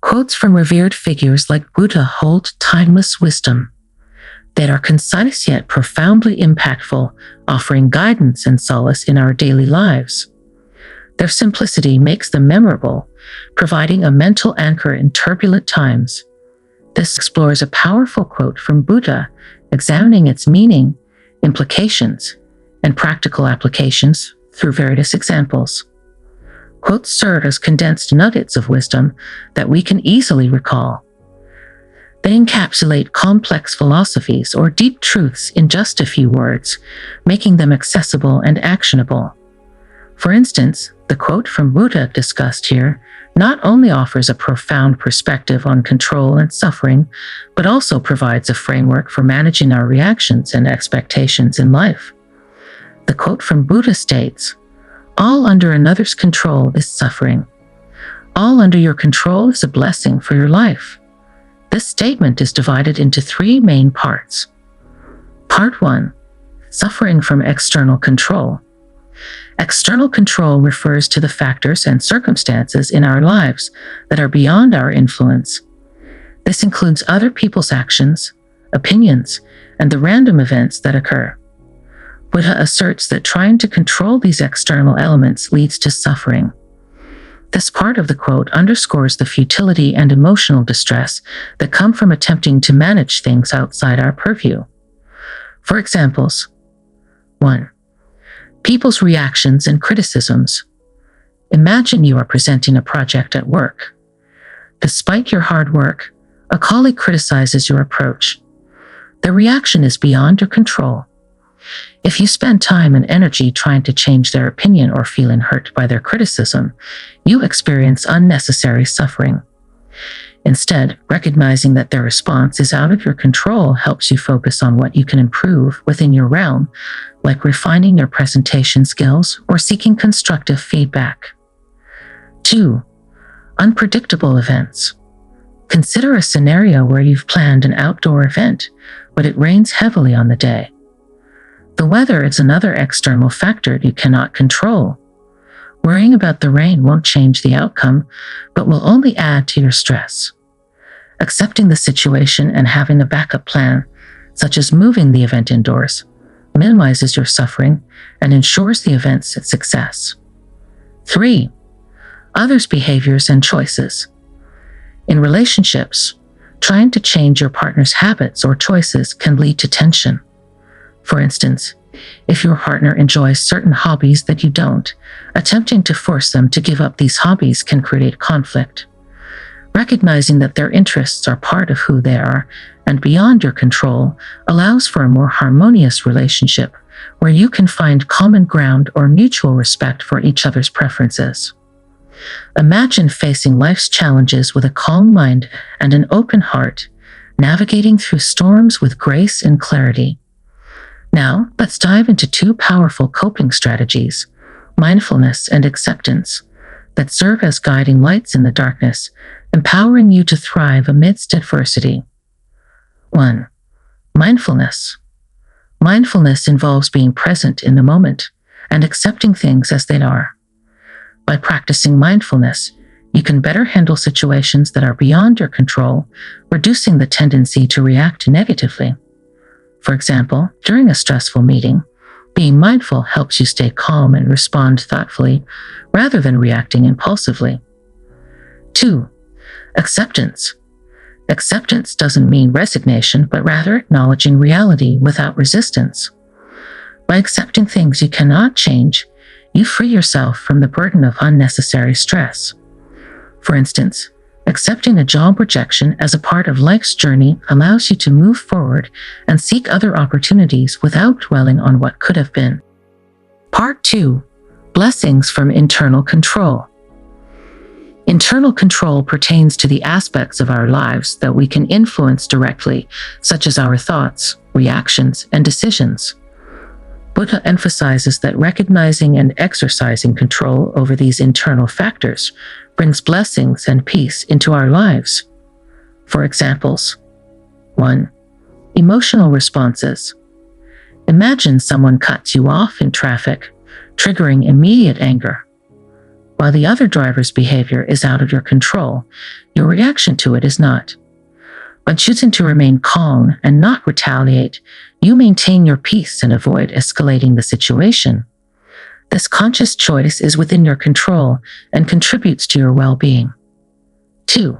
Quotes from revered figures like Buddha hold timeless wisdom. They are concise yet profoundly impactful, offering guidance and solace in our daily lives. Their simplicity makes them memorable, providing a mental anchor in turbulent times. This explores a powerful quote from Buddha, examining its meaning, implications, and practical applications through various examples. Quotes serve as condensed nuggets of wisdom that we can easily recall. They encapsulate complex philosophies or deep truths in just a few words, making them accessible and actionable. For instance, the quote from Buddha discussed here not only offers a profound perspective on control and suffering, but also provides a framework for managing our reactions and expectations in life. The quote from Buddha states, "All under another's control is suffering. All under your control is a blessing for your life." This statement is divided into three main parts. Part 1. Suffering from external control. External control refers to the factors and circumstances in our lives that are beyond our influence. This includes other people's actions, opinions, and the random events that occur. Buddha asserts that trying to control these external elements leads to suffering. This part of the quote underscores the futility and emotional distress that come from attempting to manage things outside our purview. For examples, 1. People's reactions and criticisms. Imagine you are presenting a project at work. Despite your hard work, a colleague criticizes your approach. The reaction is beyond your control. If you spend time and energy trying to change their opinion or feeling hurt by their criticism, you experience unnecessary suffering. Instead, recognizing that their response is out of your control helps you focus on what you can improve within your realm, like refining your presentation skills or seeking constructive feedback. 2. Unpredictable events. Consider a scenario where you've planned an outdoor event, but it rains heavily on the day. The weather is another external factor you cannot control. Worrying about the rain won't change the outcome, but will only add to your stress. Accepting the situation and having a backup plan, such as moving the event indoors, minimizes your suffering and ensures the event's success. 3. Others' behaviors and choices. In relationships, trying to change your partner's habits or choices can lead to tension. For instance, if your partner enjoys certain hobbies that you don't, attempting to force them to give up these hobbies can create conflict. Recognizing that their interests are part of who they are and beyond your control allows for a more harmonious relationship where you can find common ground or mutual respect for each other's preferences. Imagine facing life's challenges with a calm mind and an open heart, navigating through storms with grace and clarity. Now, let's dive into two powerful coping strategies, mindfulness and acceptance, that serve as guiding lights in the darkness, empowering you to thrive amidst adversity. 1. Mindfulness. Mindfulness involves being present in the moment and accepting things as they are. By practicing mindfulness, you can better handle situations that are beyond your control, reducing the tendency to react negatively. For example, during a stressful meeting, being mindful helps you stay calm and respond thoughtfully rather than reacting impulsively. 2. Acceptance. Acceptance doesn't mean resignation, but rather acknowledging reality without resistance. By accepting things you cannot change, you free yourself from the burden of unnecessary stress. For instance, accepting a job rejection as a part of life's journey allows you to move forward and seek other opportunities without dwelling on what could have been. Part 2. Blessings from internal control. Internal control pertains to the aspects of our lives that we can influence directly, such as our thoughts, reactions, and decisions. Buddha emphasizes that recognizing and exercising control over these internal factors brings blessings and peace into our lives. For examples, 1. Emotional responses. Imagine someone cuts you off in traffic, triggering immediate anger. While the other driver's behavior is out of your control, your reaction to it is not. By choosing to remain calm and not retaliate, you maintain your peace and avoid escalating the situation. This conscious choice is within your control and contributes to your well-being. 2.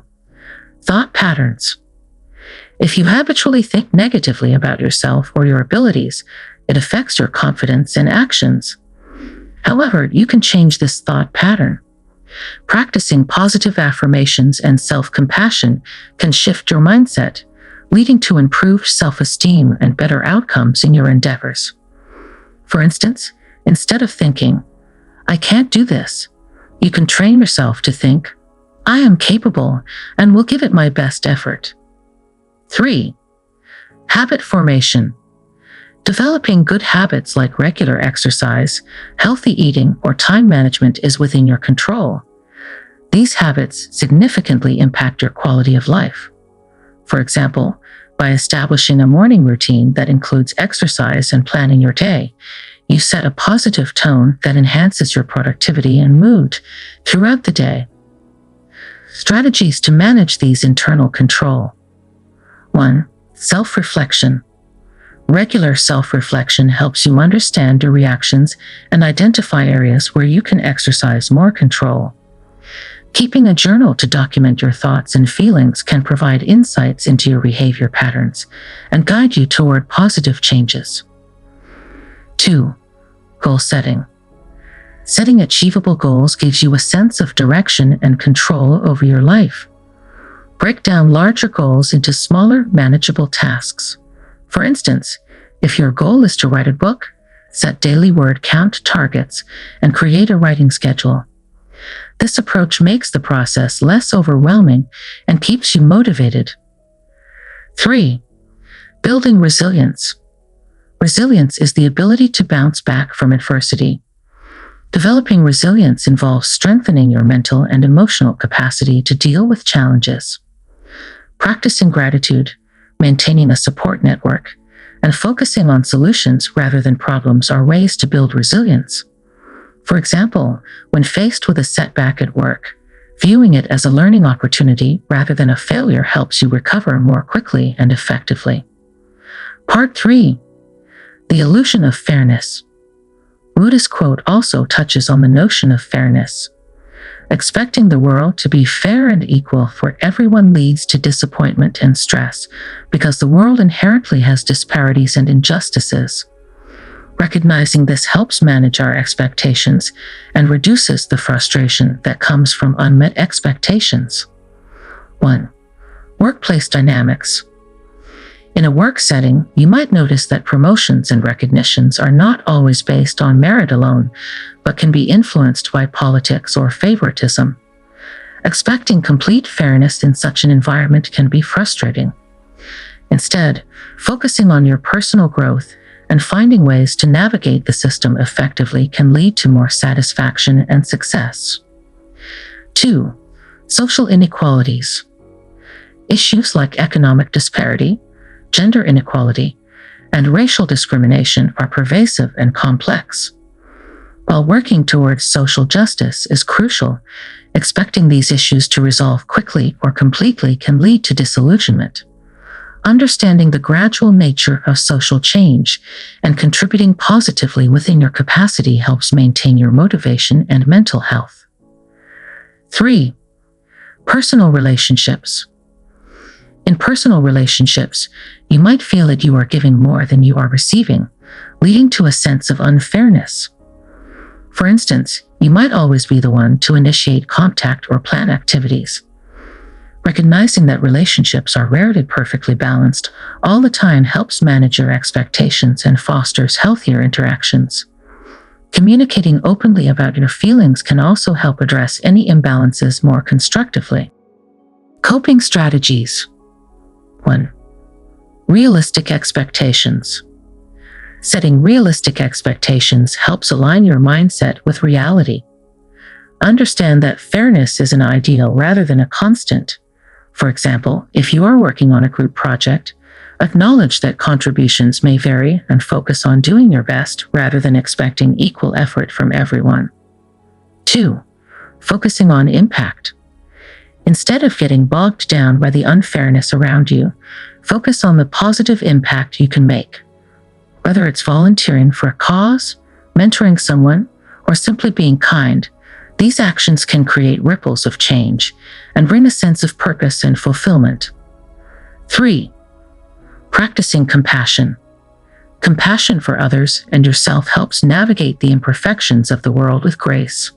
Thought patterns. If you habitually think negatively about yourself or your abilities, it affects your confidence and actions. However, you can change this thought pattern. Practicing positive affirmations and self-compassion can shift your mindset, leading to improved self-esteem and better outcomes in your endeavors. For instance, instead of thinking, "I can't do this," you can train yourself to think, "I am capable and will give it my best effort." 3. Habit formation. Developing good habits like regular exercise, healthy eating, or time management is within your control. These habits significantly impact your quality of life. For example, by establishing a morning routine that includes exercise and planning your day, you set a positive tone that enhances your productivity and mood throughout the day. Strategies to manage these internal control. 1. Self-reflection. Regular self-reflection helps you understand your reactions and identify areas where you can exercise more control. Keeping a journal to document your thoughts and feelings can provide insights into your behavior patterns and guide you toward positive changes. 2. Goal setting. Setting achievable goals gives you a sense of direction and control over your life. Break down larger goals into smaller, manageable tasks. For instance, if your goal is to write a book, set daily word count targets and create a writing schedule. This approach makes the process less overwhelming and keeps you motivated. 3. Building resilience. Resilience is the ability to bounce back from adversity. Developing resilience involves strengthening your mental and emotional capacity to deal with challenges. Practicing gratitude, maintaining a support network, and focusing on solutions rather than problems are ways to build resilience. For example, when faced with a setback at work, viewing it as a learning opportunity rather than a failure helps you recover more quickly and effectively. Part 3. The illusion of fairness. Buddha's quote also touches on the notion of fairness. Expecting the world to be fair and equal for everyone leads to disappointment and stress because the world inherently has disparities and injustices. Recognizing this helps manage our expectations and reduces the frustration that comes from unmet expectations. 1. Workplace dynamics. In a work setting, you might notice that promotions and recognitions are not always based on merit alone, but can be influenced by politics or favoritism. Expecting complete fairness in such an environment can be frustrating. Instead, focusing on your personal growth and finding ways to navigate the system effectively can lead to more satisfaction and success. 2. Social inequalities. Issues like economic disparity, gender inequality, and racial discrimination are pervasive and complex. While working towards social justice is crucial, expecting these issues to resolve quickly or completely can lead to disillusionment. Understanding the gradual nature of social change and contributing positively within your capacity helps maintain your motivation and mental health. 3. Personal relationships. In personal relationships, you might feel that you are giving more than you are receiving, leading to a sense of unfairness. For instance, you might always be the one to initiate contact or plan activities. Recognizing that relationships are rarely perfectly balanced all the time helps manage your expectations and fosters healthier interactions. Communicating openly about your feelings can also help address any imbalances more constructively. Coping strategies. 1. Realistic expectations. Setting realistic expectations helps align your mindset with reality. Understand that fairness is an ideal rather than a constant. For example, if you are working on a group project, acknowledge that contributions may vary and focus on doing your best rather than expecting equal effort from everyone. 2. focusing on impact. Instead of getting bogged down by the unfairness around you, focus on the positive impact you can make. Whether it's volunteering for a cause, mentoring someone, or simply being kind, these actions can create ripples of change and bring a sense of purpose and fulfillment. 3. Practicing compassion. Compassion for others and yourself helps navigate the imperfections of the world with grace.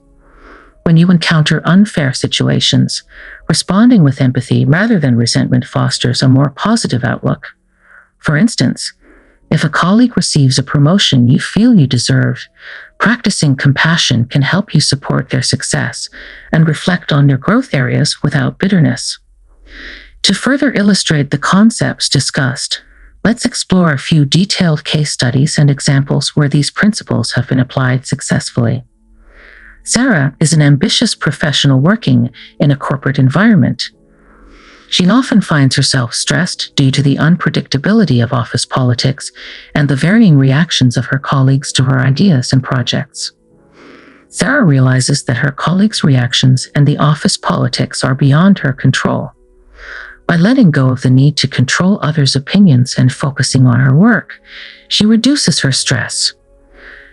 When you encounter unfair situations, responding with empathy rather than resentment fosters a more positive outlook. For instance, if a colleague receives a promotion you feel you deserve, practicing compassion can help you support their success and reflect on your growth areas without bitterness. To further illustrate the concepts discussed, let's explore a few detailed case studies and examples where these principles have been applied successfully. Sarah is an ambitious professional working in a corporate environment. She often finds herself stressed due to the unpredictability of office politics and the varying reactions of her colleagues to her ideas and projects. Sarah realizes that her colleagues' reactions and the office politics are beyond her control. By letting go of the need to control others' opinions and focusing on her work, she reduces her stress.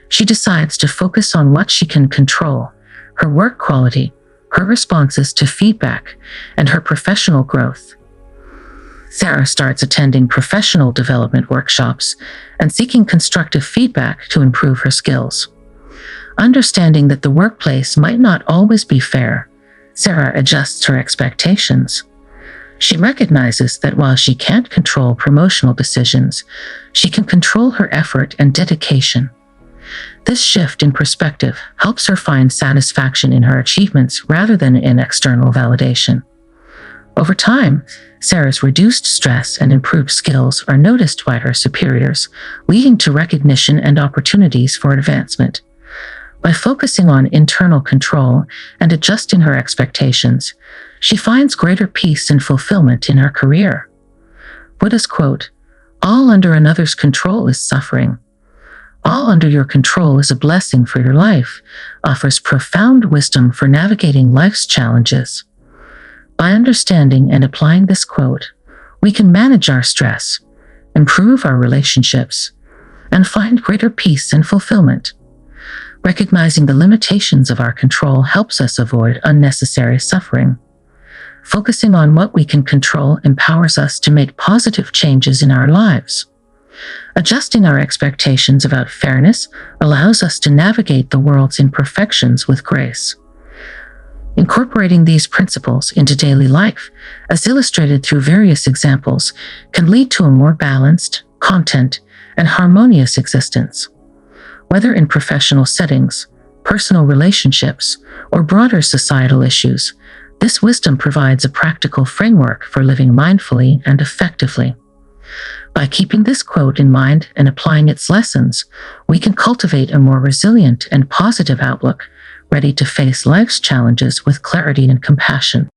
She decides to focus on what she can control: her work quality, her responses to feedback, and her professional growth. Sarah starts attending professional development workshops and seeking constructive feedback to improve her skills. Understanding that the workplace might not always be fair, Sarah adjusts her expectations. She recognizes that while she can't control promotional decisions, she can control her effort and dedication. This shift in perspective helps her find satisfaction in her achievements rather than in external validation. Over time, Sarah's reduced stress and improved skills are noticed by her superiors, leading to recognition and opportunities for advancement. By focusing on internal control and adjusting her expectations, she finds greater peace and fulfillment in her career. Buddha's quote, "All under another's control is suffering. All under your control is a blessing for your life," offers profound wisdom for navigating life's challenges. By understanding and applying this quote, we can manage our stress, improve our relationships, and find greater peace and fulfillment. Recognizing the limitations of our control helps us avoid unnecessary suffering. Focusing on what we can control empowers us to make positive changes in our lives. Adjusting our expectations about fairness allows us to navigate the world's imperfections with grace. Incorporating these principles into daily life, as illustrated through various examples, can lead to a more balanced, content, and harmonious existence. Whether in professional settings, personal relationships, or broader societal issues, this wisdom provides a practical framework for living mindfully and effectively. By keeping this quote in mind and applying its lessons, we can cultivate a more resilient and positive outlook, ready to face life's challenges with clarity and compassion.